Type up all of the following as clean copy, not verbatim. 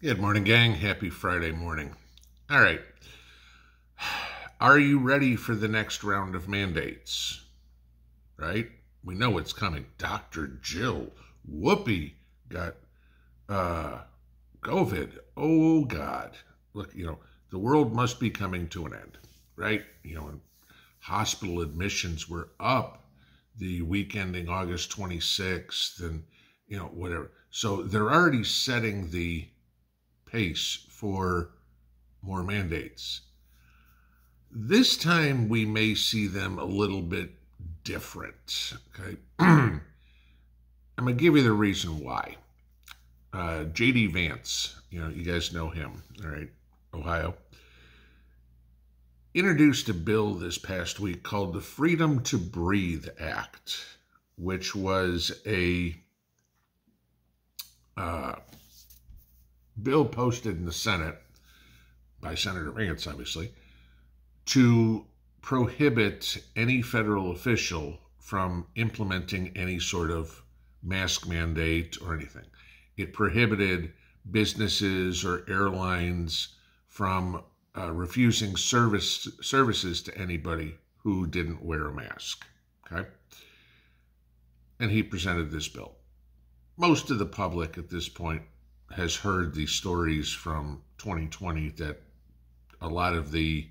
Good morning, gang. Happy Friday morning. All right. Are you ready for the next round of mandates? Right? We know it's coming. Dr. Jill Whoopi got COVID. Oh, God. Look, the world must be coming to an end, right? And hospital admissions were up the week ending August 26th and, whatever. So they're already setting the pace for more mandates. This time we may see them a little bit different. Okay. I'm going to give you the reason why. J.D. Vance, you guys know him, all right, Ohio, introduced a bill this past week called the Freedom to Breathe Act, which was a bill posted in the Senate by Senator Vance, obviously, to prohibit any federal official from implementing any sort of mask mandate or anything. It prohibited businesses or airlines from refusing services to anybody who didn't wear a mask. Okay? And he presented this bill. Most of the public at this point has heard the stories from 2020 that a lot of the,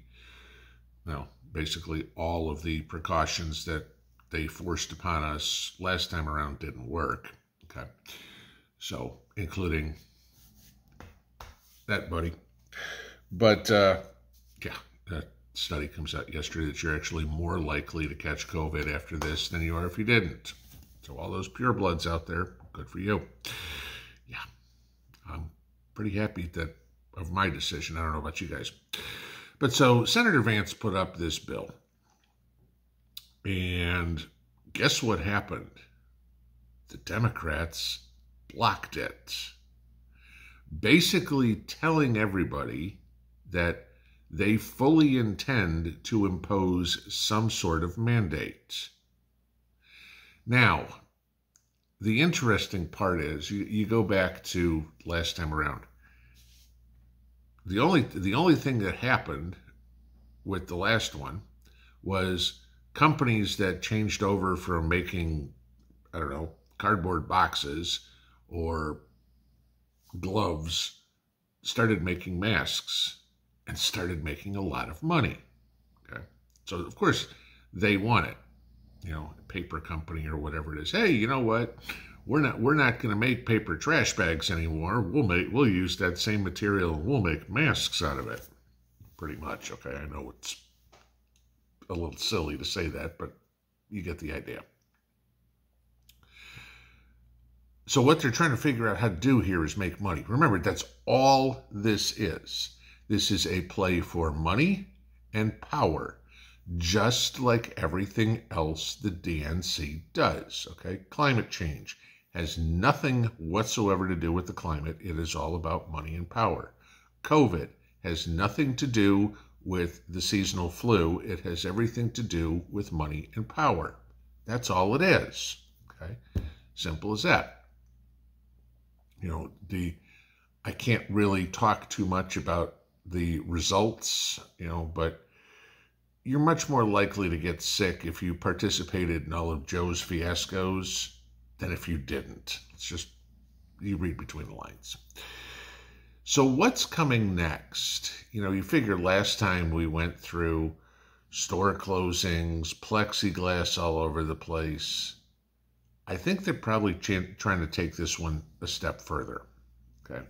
basically all of the precautions that they forced upon us last time around didn't work. Okay. So, including that, buddy. But, that study comes out yesterday that you're actually more likely to catch COVID after this than you are if you didn't. So all those purebloods out there, good for you. Yeah. I'm pretty happy of my decision. I don't know about you guys. But so Senator Vance put up this bill. And guess what happened? The Democrats blocked it. Basically telling everybody that they fully intend to impose some sort of mandate. Now, the interesting part is, you go back to last time around. The only thing that happened with the last one was companies that changed over from making, cardboard boxes or gloves started making masks and started making a lot of money. Okay, so of course they won it. Paper company or whatever it is. Hey, you know what? We're not going to make paper trash bags anymore. We'll use that same material and we'll make masks out of it. Pretty much. Okay, I know it's a little silly to say that, but you get the idea. So what they're trying to figure out how to do here is make money. Remember, that's all this is. This is a play for money and power, just like everything else the DNC does, okay? Climate change has nothing whatsoever to do with the climate. It is all about money and power. COVID has nothing to do with the seasonal flu. It has everything to do with money and power. That's all it is, okay? Simple as that. I can't really talk too much about the results, but you're much more likely to get sick if you participated in all of Joe's fiascos than if you didn't. It's just, you read between the lines. So what's coming next? You figure last time we went through store closings, plexiglass all over the place. I think they're probably trying to take this one a step further, okay?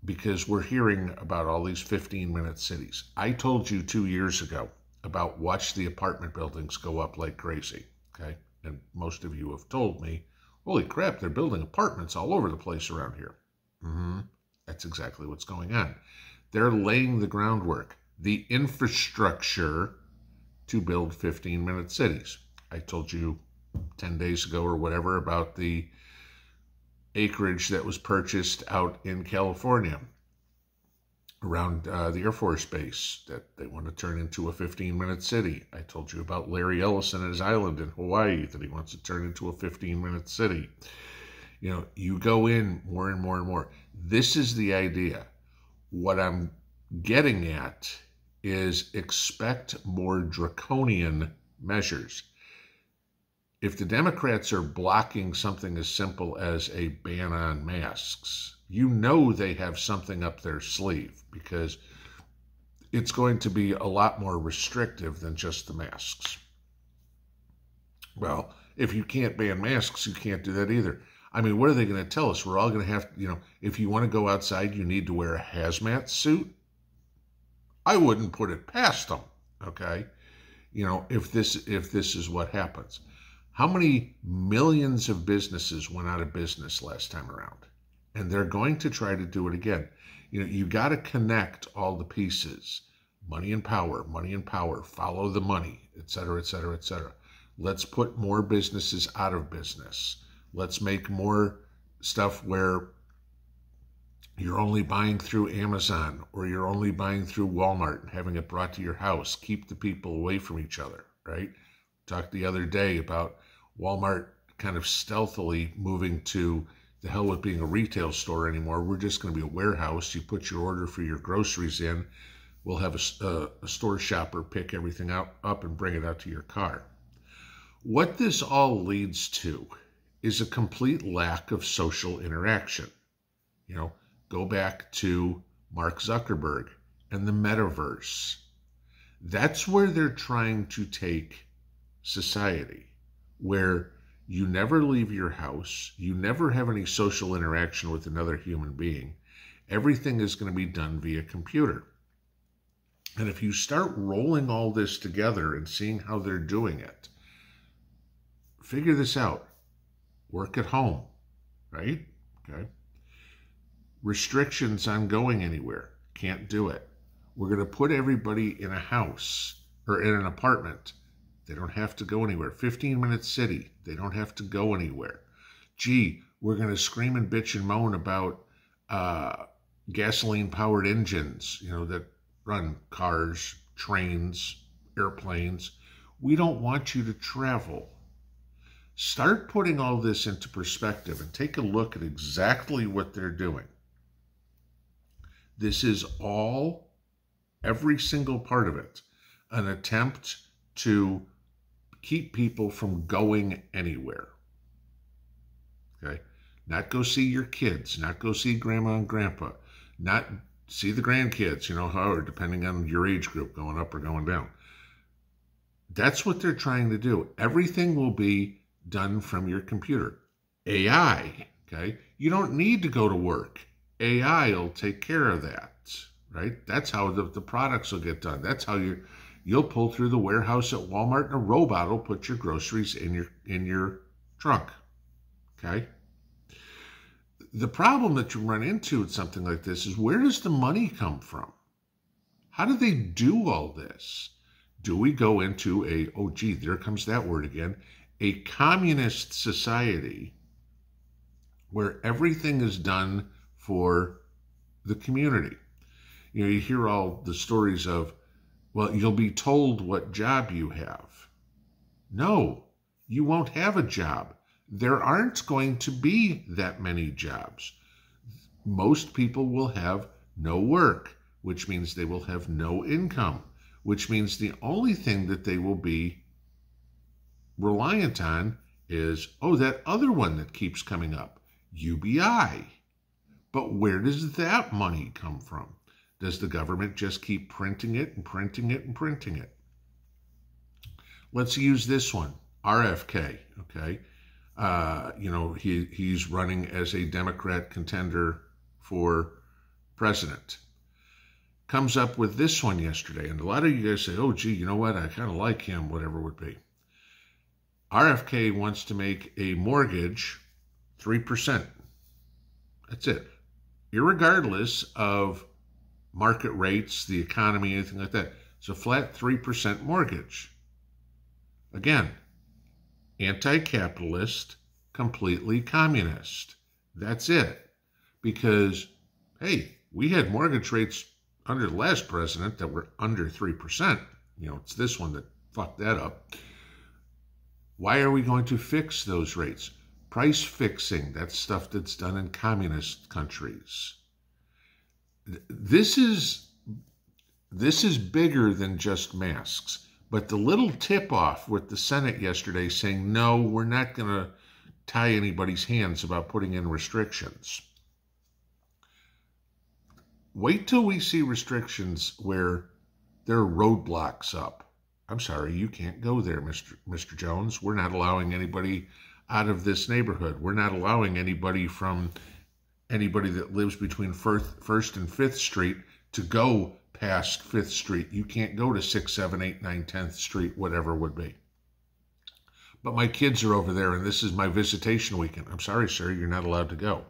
Because we're hearing about all these 15-minute cities. I told you 2 years ago about watch the apartment buildings go up like crazy, okay? And most of you have told me, holy crap, they're building apartments all over the place around here. That's exactly what's going on. They're laying the groundwork, the infrastructure to build 15-minute cities. I told you 10 days ago or whatever about the acreage that was purchased out in California around the Air Force Base that they want to turn into a 15-minute city. I told you about Larry Ellison and his island in Hawaii that he wants to turn into a 15-minute city. You go in more and more and more. This is the idea. What I'm getting at is expect more draconian measures. If the Democrats are blocking something as simple as a ban on masks, you know they have something up their sleeve, because it's going to be a lot more restrictive than just the masks. Well, if you can't ban masks, you can't do that either. I mean, what are they going to tell us? We're all going to have, if you want to go outside, you need to wear a hazmat suit? I wouldn't put it past them, okay? If this is what happens. How many millions of businesses went out of business last time around? And they're going to try to do it again. You got to connect all the pieces. Money and power, follow the money, et cetera, et cetera, et cetera. Let's put more businesses out of business. Let's make more stuff where you're only buying through Amazon or you're only buying through Walmart and having it brought to your house. Keep the people away from each other, right? Talked the other day about Walmart kind of stealthily moving to the hell with being a retail store anymore. We're just going to be a warehouse. You put your order for your groceries in. We'll have a store shopper pick everything up and bring it out to your car. What this all leads to is a complete lack of social interaction. Go back to Mark Zuckerberg and the metaverse. That's where they're trying to take society, where you never leave your house, you never have any social interaction with another human being. Everything is going to be done via computer. And if you start rolling all this together and seeing how they're doing it, figure this out. Work at home, right? Okay. Restrictions on going anywhere. Can't do it. We're going to put everybody in a house or in an apartment. They don't have to go anywhere. 15-minute city. They don't have to go anywhere. Gee, we're going to scream and bitch and moan about gasoline-powered engines, that run cars, trains, airplanes. We don't want you to travel. Start putting all this into perspective and take a look at exactly what they're doing. This is all, every single part of it, an attempt to keep people from going anywhere. Okay? Not go see your kids, not go see grandma and grandpa, not see the grandkids, however, depending on your age group, going up or going down. That's what they're trying to do. Everything will be done from your computer. AI, okay? You don't need to go to work. AI will take care of that, right? That's how the products will get done. That's how you'll pull through the warehouse at Walmart and a robot will put your groceries in your trunk, okay? The problem that you run into with something like this is, where does the money come from? How do they do all this? Do we go into there comes that word again, a communist society where everything is done for the community? You hear all the stories of, well, you'll be told what job you have. No, you won't have a job. There aren't going to be that many jobs. Most people will have no work, which means they will have no income, which means the only thing that they will be reliant on is, that other one that keeps coming up, UBI. But where does that money come from? Does the government just keep printing it and printing it and printing it? Let's use this one, RFK, okay? He's running as a Democrat contender for president. Comes up with this one yesterday, and a lot of you guys say, you know what, I kind of like him, whatever it would be. RFK wants to make a mortgage 3%. That's it. Irregardless of market rates, the economy, anything like that. It's a flat 3% mortgage. Again, anti-capitalist, completely communist. That's it. Because, hey, we had mortgage rates under the last president that were under 3%. It's this one that fucked that up. Why are we going to fix those rates? Price fixing, that's stuff that's done in communist countries. This is bigger than just masks. But the little tip-off with the Senate yesterday saying, no, we're not going to tie anybody's hands about putting in restrictions. Wait till we see restrictions where there are roadblocks up. I'm sorry, you can't go there, Mr. Jones. We're not allowing anybody out of this neighborhood. We're not allowing anybody that lives between 1st and 5th Street to go past 5th Street. You can't go to 6th, 7th, 8th, 9th, 10th Street, whatever it would be. But my kids are over there and this is my visitation weekend. I'm sorry, sir, you're not allowed to go.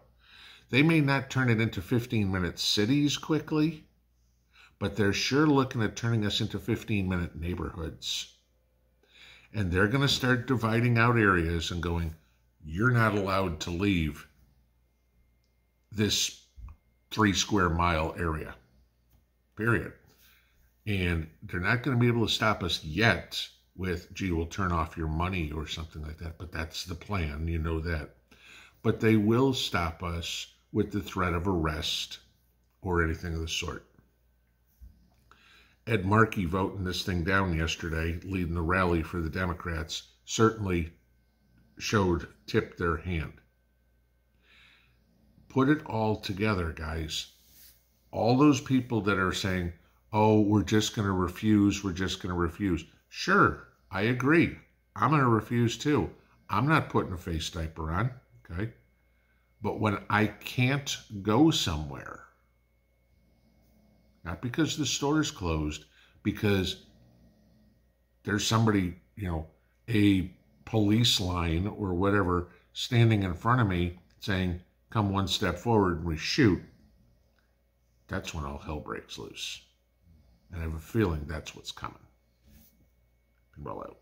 They may not turn it into 15-minute cities quickly, but they're sure looking at turning us into 15-minute neighborhoods. And they're going to start dividing out areas and going, you're not allowed to leave this 3 square mile area, period. And they're not going to be able to stop us yet with, gee, we'll turn off your money or something like that. But that's the plan, you know that. But they will stop us with the threat of arrest or anything of the sort. Ed Markey voting this thing down yesterday, leading the rally for the Democrats, certainly tipped their hand. Put it all together, guys. All those people that are saying, oh, we're just going to refuse, we're just going to refuse. Sure, I agree. I'm going to refuse too. I'm not putting a face diaper on, okay? But when I can't go somewhere, not because the store's closed, because there's somebody, a police line or whatever standing in front of me saying, come one step forward and we shoot, that's when all hell breaks loose. And I have a feeling that's what's coming. Pinball out.